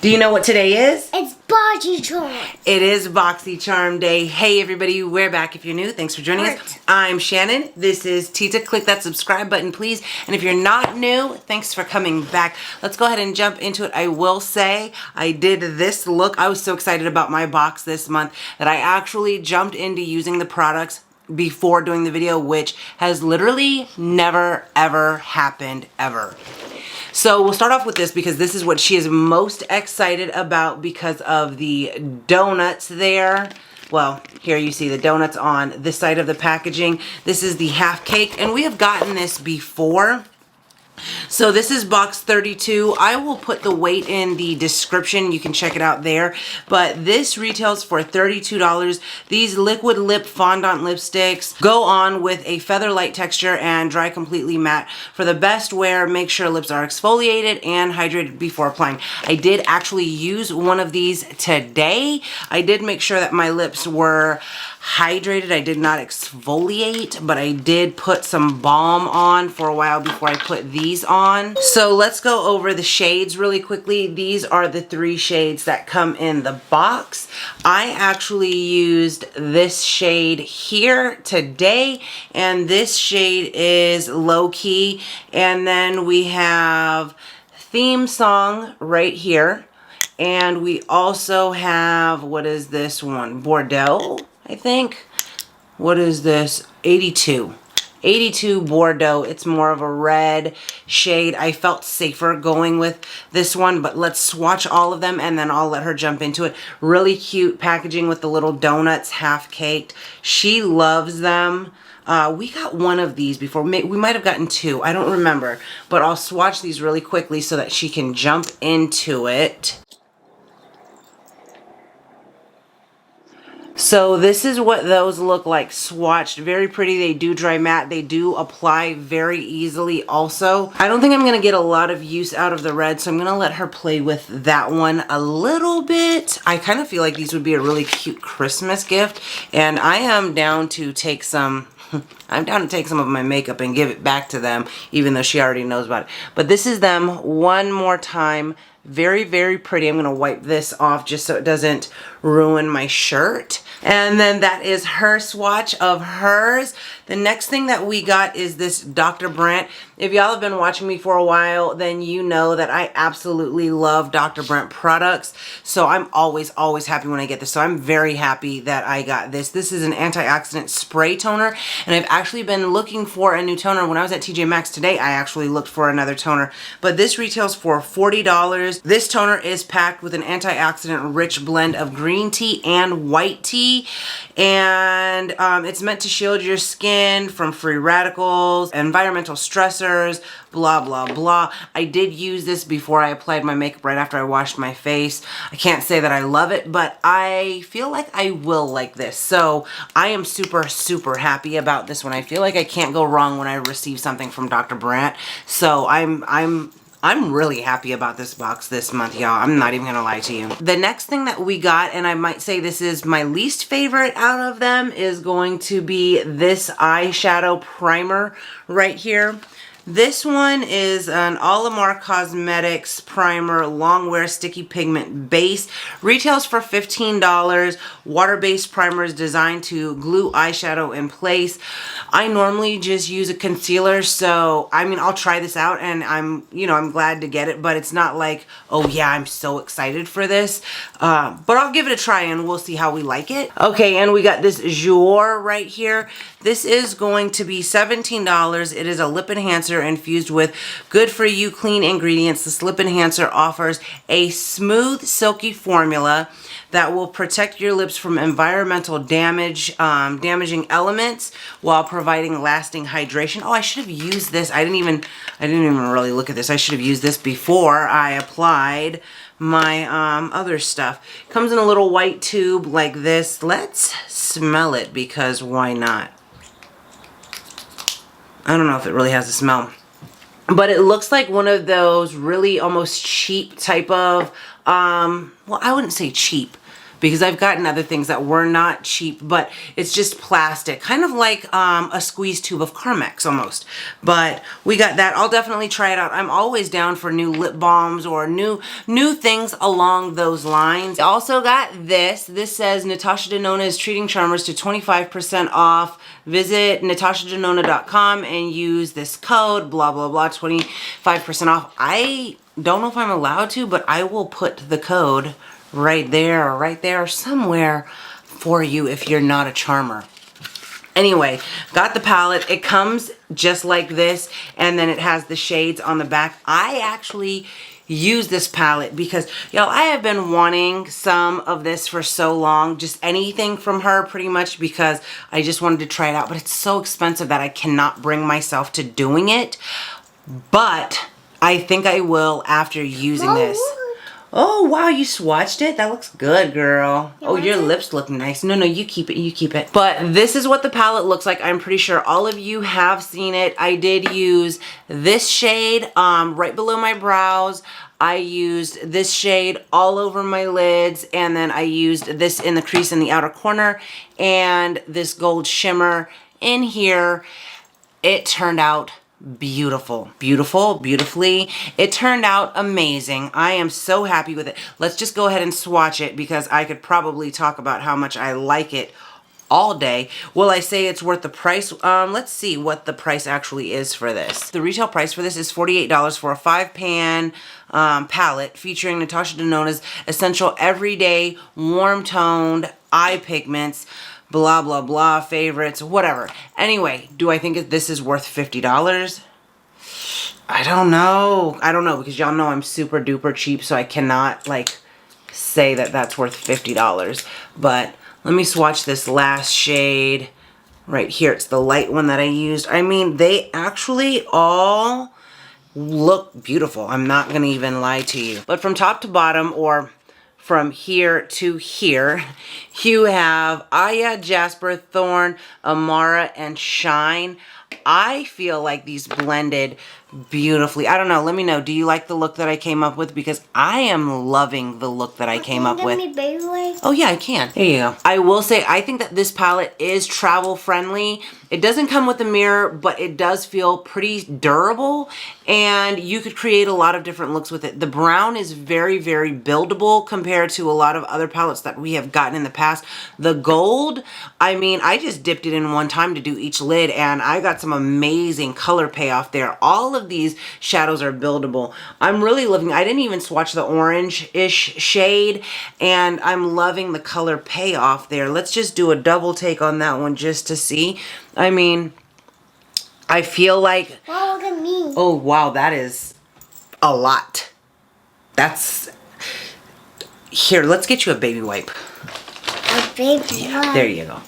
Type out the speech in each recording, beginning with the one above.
Do you know what today is? It's Boxycharm. It is Boxycharm Day. Hey everybody, we're back. If you're new, thanks for joining us. I'm Shannon. This is Tita. Click that subscribe button, please. And if you're not new, thanks for coming back. Let's go ahead and jump into it. I will say I did this look. I was so excited about my box this month that I actually jumped into using the products before doing the video, which has literally never, ever happened, ever. So we'll start off with this because this is what she is most excited about because of the donuts there. Well, here you see the donuts on this side of the packaging. This is the half cake, and we have gotten this before. So this is box 32. I will put the weight in the description. You can check it out there. But this retails for $32. These liquid lip fondant lipsticks go on with a feather light texture and dry completely matte. For the best wear, make sure lips are exfoliated and hydrated before applying. I did actually use one of these today. I did make sure that my lips were hydrated. I did not exfoliate, but I did put some balm on for a while before I put these on. So let's go over the shades really quickly. These are the 3 shades that come in the box. I actually used this shade here today, and this shade is Low Key. And then we have Theme Song right here. And we also have, what is this one? Bordeaux, I think. What is this? 82. 82 Bordeaux. It's more of a red shade. I felt safer going with this one, but let's swatch all of them and then I'll let her jump into it. Really cute packaging with the little donuts half caked. She loves them. We got one of these before. We might have gotten 2. I don't remember, but I'll swatch these really quickly so that she can jump into it. So this is what those look like swatched. Very pretty. They do dry matte. They do apply very easily also. I don't think I'm going to get a lot of use out of the red, so I'm going to let her play with that one a little bit. I kind of feel like these would be a really cute Christmas gift, and I am down to take some... I'm down to take some of my makeup and give it back to them, even though she already knows about it. But this is them one more time. Very, very pretty. I'm going to wipe this off just so it doesn't ruin my shirt. And then that is her swatch of hers. The next thing that we got is this Dr. Brandt. If y'all have been watching me for a while, then you know that I absolutely love Dr. Brandt products. So I'm always, always happy when I get this. So I'm very happy that I got this. This is an antioxidant spray toner. And I've actually been looking for a new toner. When I was at TJ Maxx today, I actually looked for another toner. But this retails for $40. This toner is packed with an antioxidant rich blend of green tea and white tea. And it's meant to shield your skin from free radicals, environmental stressors, blah, blah, blah. I did use this before I applied my makeup right after I washed my face. I can't say that I love it, but I feel like I will like this. So I am super, super happy about this one. I feel like I can't go wrong when I receive something from Dr. Brandt. So I'm really happy about this box this month, y'all. I'm not even gonna lie to you. The next thing that we got, and I might say this is my least favorite out of them, is going to be this eyeshadow primer right here. This one is an Olimar Cosmetics Primer Longwear Sticky Pigment Base. Retails for $15. Water-based primer is designed to glue eyeshadow in place. I normally just use a concealer, so I mean, I'll try this out and I'm glad to get it, but it's not like, oh yeah, I'm so excited for this. But I'll give it a try and we'll see how we like it. Okay, and we got this Jour right here. This is going to be $17. It is a lip enhancer infused with good for you clean ingredients. This lip enhancer offers a smooth, silky formula that will protect your lips from environmental damage, damaging elements while providing lasting hydration. Oh, I should have used this. I didn't even really look at this. I should have used this before I applied my other stuff. Comes in a little white tube like this. Let's smell it because why not? I don't know if it really has a smell, but it looks like one of those really almost cheap type of, well, I wouldn't say cheap, because I've gotten other things that were not cheap, but it's just plastic, kind of like a squeeze tube of Carmex almost. But we got that. I'll definitely try it out. I'm always down for new lip balms or new things along those lines. I also got this. This says Natasha Denona is treating charmers to 25% off. Visit natashadenona.com and use this code, blah, blah, blah, 25% off. I don't know if I'm allowed to, but I will put the code right there somewhere for you if you're not a charmer. Anyway, got the palette. It comes just like this, and then it has the shades on the back. I actually use this palette because, y'all, I have been wanting some of this for so long, just anything from her pretty much, because I just wanted to try it out, but it's so expensive that I cannot bring myself to doing it. But I think I will after using this. Oh, wow, you swatched it? That looks good, girl. Oh, your lips look nice. No, you keep it, you keep it. But this is what the palette looks like. I'm pretty sure all of you have seen it. I did use this shade right below my brows. I used this shade all over my lids, and then I used this in the crease in the outer corner, and this gold shimmer in here. It turned out beautiful. Beautifully. It turned out amazing. I am so happy with it. Let's just go ahead and swatch it because I could probably talk about how much I like it all day. Will I say it's worth the price? Let's see what the price actually is for this. The retail price for this is $48 for a 5-pan palette featuring Natasha Denona's essential everyday warm-toned eye pigments, blah, blah, blah, favorites, whatever. Anyway, do I think this is worth $50? I don't know. Because y'all know I'm super duper cheap, so I cannot like say that that's worth $50. But let me swatch this last shade right here. It's the light one that I used. I mean, they actually all look beautiful. I'm not going to even lie to you. But from top to bottom, or from here to here, you have Aya, Jasper, Thorn, Amara, and Shine. I feel like these blended beautifully. I don't know. Let me know. Do you like the look that I came up with? Because I am loving the look that I came up with. Oh yeah, I can. There you go. I will say, I think that this palette is travel friendly. It doesn't come with a mirror, but it does feel pretty durable, and you could create a lot of different looks with it. The brown is very, very buildable compared to a lot of other palettes that we have gotten in the past. The gold, I mean, I just dipped it in one time to do each lid, and I got some amazing color payoff there. All of these shadows are buildable. I'm really loving, I didn't even swatch the orange-ish shade, and I'm loving the color payoff there. Let's just do a double take on that one just to see. I mean, I feel like... Wow, look at me. Oh, wow, that is a lot. That's... Here, let's get you a baby wipe. A baby wipe? There you go.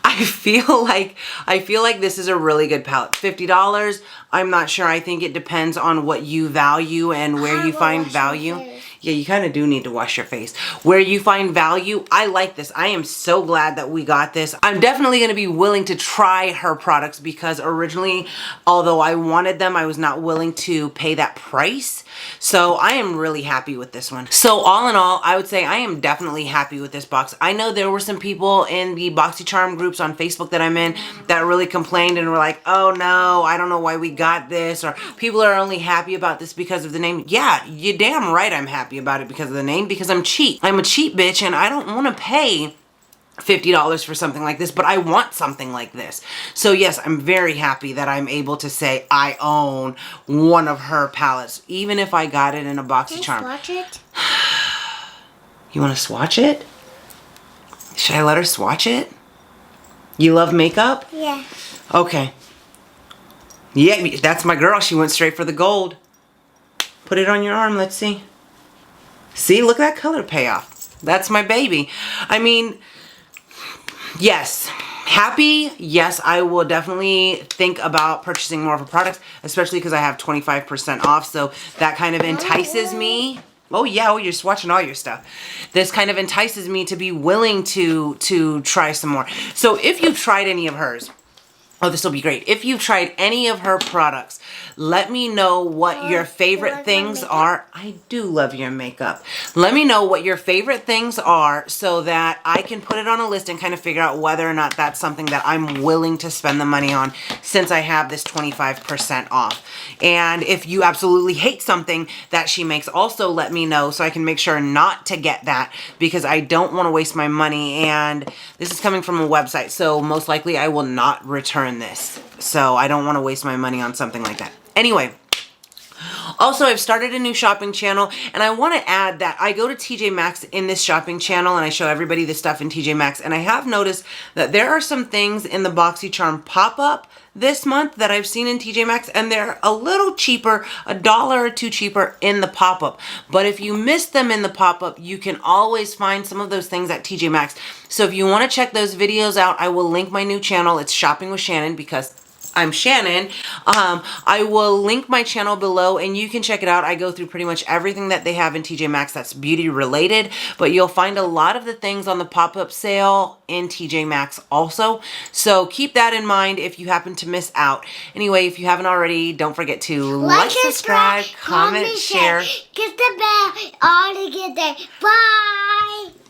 I feel like this is a really good palette. $50, I'm not sure. I think it depends on what you value and where you find value. Yeah, you kind of do need to wash your face. Where you find value, I like this. I am so glad that we got this. I'm definitely going to be willing to try her products because originally, although I wanted them, I was not willing to pay that price. So I am really happy with this one. So all in all, I would say I am definitely happy with this box. I know there were some people in the Boxycharm groups on Facebook that I'm in that really complained and were like, oh no, I don't know why we got this, or people are only happy about this because of the name. Yeah, you're damn right I'm happy about it because of the name, because I'm cheap. I'm a cheap bitch and I don't want to pay $50 for something like this, but I want something like this. So yes, I'm very happy that I'm able to say I own one of her palettes, even if I got it in a Boxycharm. Can I swatch it? You want to swatch it? Should I let her swatch it? You love makeup? Yeah. Okay. Yeah, that's my girl. She went straight for the gold. Put it on your arm. Let's see. See, look at that color payoff. That's my baby. I mean, yes. Happy, yes, I will definitely think about purchasing more of her products, especially because I have 25% off, so that kind of entices me. Oh yeah, oh, you're swatching all your stuff. This kind of entices me to be willing to try some more. So if you've tried any of hers, oh, this will be great. If you've tried any of her products, Let me know what your favorite things are. I do love your makeup. Let me know what your favorite things are so that I can put it on a list and kind of figure out whether or not that's something that I'm willing to spend the money on since I have this 25% off. And if you absolutely hate something that she makes, also let me know so I can make sure not to get that, because I don't want to waste my money. And this is coming from a website, so most likely I will not return this. So I don't want to waste my money on something like that. Anyway, also, I've started a new shopping channel, and I want to add that I go to TJ Maxx in this shopping channel, and I show everybody the stuff in TJ Maxx, and I have noticed that there are some things in the Boxycharm pop-up this month that I've seen in TJ Maxx, and they're a little cheaper, $1 or $2 cheaper in the pop-up. But if you miss them in the pop-up, you can always find some of those things at TJ Maxx. So if you want to check those videos out, I will link my new channel. It's Shopping with Shannon, because I'm Shannon. I will link my channel below and you can check it out. I go through pretty much everything that they have in TJ Maxx that's beauty related, but you'll find a lot of the things on the pop-up sale in TJ Maxx also. So keep that in mind if you happen to miss out. Anyway, if you haven't already, don't forget to like, subscribe, comment, share. Hit the bell all together. Bye.